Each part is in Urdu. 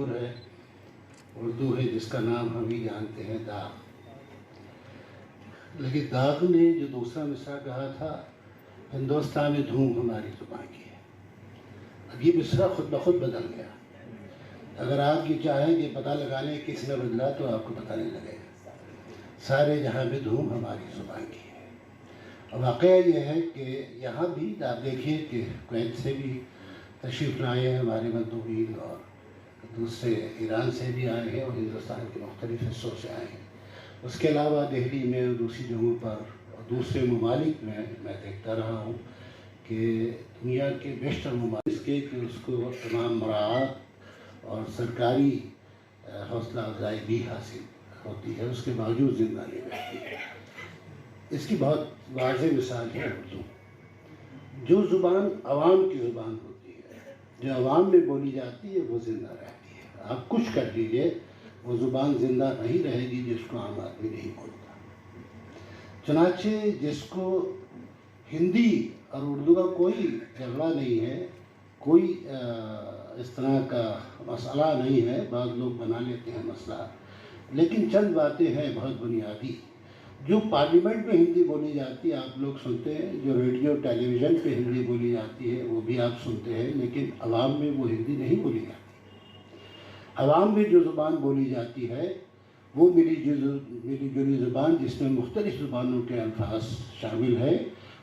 مشہور ہے، اردو ہے جس کا نام ہم ہی جانتے ہیں، داغ۔ لیکن داغ نے جو دوسرا مصرع کہا تھا، ہندوستان میں دھوم ہماری زبان کی ہے، اب یہ مصرع خود بخود بدل گیا۔ اگر آپ یہ چاہیں کہ پتہ لگانے کس نے بدلا تو آپ کو پتہ نہیں لگے گا۔ سارے جہاں میں دھوم ہماری زبان کی ہے۔ اور واقعہ یہ ہے کہ یہاں بھی آپ دیکھیے کہ کویت سے بھی تشریف لائے ہیں ہمارے مندوبین، اور دوسرے ایران سے بھی آئے ہیں، اور ہندوستان کے مختلف حصوں سے آئے ہیں۔ اس کے علاوہ دہلی میں اور دوسری جگہوں پر اور دوسرے ممالک میں میں دیکھتا رہا ہوں کہ دنیا کے بیشتر ممالک اس کے کہ اس کو تمام مراعات اور سرکاری حوصلہ افزائی بھی حاصل ہوتی ہے، اس کے باوجود زندہ نہیں رہتی ہے۔ اس کی بہت واضح مثال ہے اردو۔ جو زبان عوام کی زبان ہوتی ہے، جو عوام میں بولی جاتی ہے، وہ زندہ رہتی ہے۔ آپ کچھ کر دیجئے، وہ زبان زندہ نہیں رہے گی جس کو عام آدمی نہیں بولتا۔ چنانچہ جس کو ہندی اور اردو کا کوئی جھگڑا نہیں ہے، کوئی اس طرح کا مسئلہ نہیں ہے، بعض لوگ بنا لیتے ہیں مسئلہ، لیکن چند باتیں ہیں بہت بنیادی۔ جو پارلیمنٹ میں ہندی بولی جاتی ہے آپ لوگ سنتے ہیں، جو ریڈیو ٹیلی ویژن پہ ہندی بولی جاتی ہے وہ بھی آپ سنتے ہیں، لیکن عوام میں وہ ہندی نہیں بولی جاتی۔ عوام میں جو زبان بولی جاتی ہے وہ ملی جلی زبان، جس میں مختلف زبانوں کے الفاظ شامل ہیں۔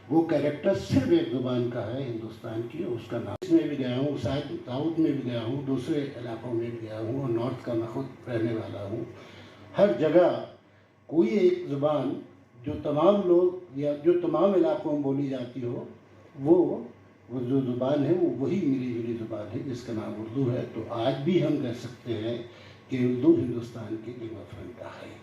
وہ کریکٹر صرف ایک زبان کا ہے ہندوستان کی، اس کا نام۔ اس میں بھی گیا ہوں، ساؤتھ میں بھی گیا ہوں، دوسرے علاقوں میں بھی گیا ہوں، اور نارتھ کا میں خود رہنے والا ہوں۔ ہر جگہ کوئی ایک زبان جو تمام لوگ یا جو تمام علاقوں میں بولی جاتی ہو، وہ جو زبان ہے وہ وہی ملی جلی زبان ہے جس کا نام اردو ہے۔ تو آج بھی ہم کہہ سکتے ہیں کہ اردو ہندوستان کی لغہ فرنگا ہے۔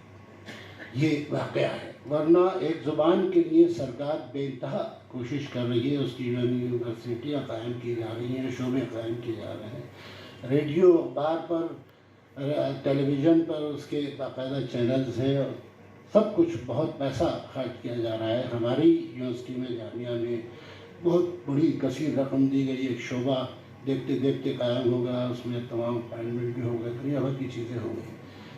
یہ واقعہ ہے، ورنہ ایک زبان کے لیے سرکار بے انتہا کوشش کر رہی ہے، اس کی یونیورسٹیاں قائم کی جا رہی ہیں، شعبے قائم کیے جا رہے ہیں، ریڈیو اخبار پر، ٹیلی ویژن پر اس کے باقاعدہ چینلز ہیں، اور سب کچھ بہت پیسہ خرچ کیا جا رہا ہے۔ ہماری یونیورسٹی میں، جامعہ میں بہت بڑی کثیر رقم دی گئی، ایک شعبہ دیکھتے دیکھتے قائم ہوگا، اس میں تمام اپائنٹمنٹ بھی ہوگا، دنیا بھر کی چیزیں ہوں گی۔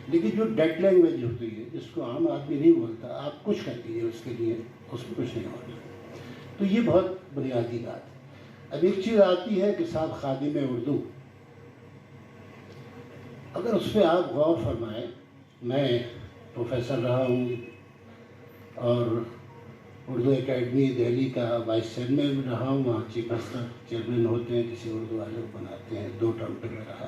لیکن جو ڈیڈ لینگویج ہوتی ہے جس کو عام آدمی نہیں بولتا، آپ کچھ کر دیجیے اس کے لیے، اس میں کچھ نہیں ہوتا۔ تو یہ بہت بنیادی بات ہے۔ اب ایک چیز آتی ہے کہ صاحب خادم اردو، اگر اس پہ آپ غور فرمائیں، میں پروفیسر رہا ہوں اور اردو اکیڈمی دہلی کا وائس چیئرمین بھی رہا ہوں، وہاں چیف ماسٹر چیئرمین ہوتے ہیں، کسی اردو والے کو بناتے ہیں، 2 ٹرم پہ میں رہا۔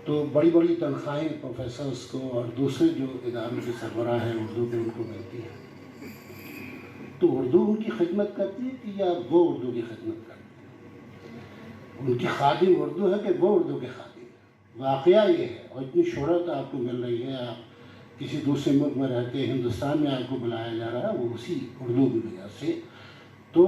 تو بڑی بڑی تنخواہیں پروفیسرز کو اور دوسرے جو اداروں کے سربراہ ہیں اردو کے، ان کو ملتی ہے۔ تو اردو ان کی خدمت کرتی ہے کہ یا وہ اردو کی خدمت کرتی ہے؟ ان کی خادم اردو ہے کہ وہ اردو کے خادم ہے؟ واقعہ یہ ہے، اور اتنی شہرت آپ کو مل رہی ہے، آپ کسی دوسرے ملک میں رہتے ہیں، ہندوستان میں آپ کو بلایا جا رہا ہے، وہ اسی اردو کی وجہ سے۔ تو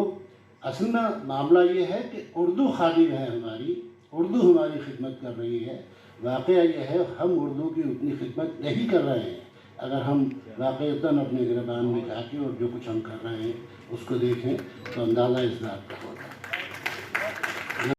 اصل میں معاملہ یہ ہے کہ اردو خادم ہے ہماری، اردو ہماری خدمت کر رہی ہے۔ واقعہ یہ ہے ہم اردو کی اتنی خدمت نہیں کر رہے ہیں۔ اگر ہم واقعتاً اپنے گریبان میں جا کے اور جو کچھ ہم کر رہے ہیں اس کو دیکھیں تو اندازہ اس بات کا ہوگا۔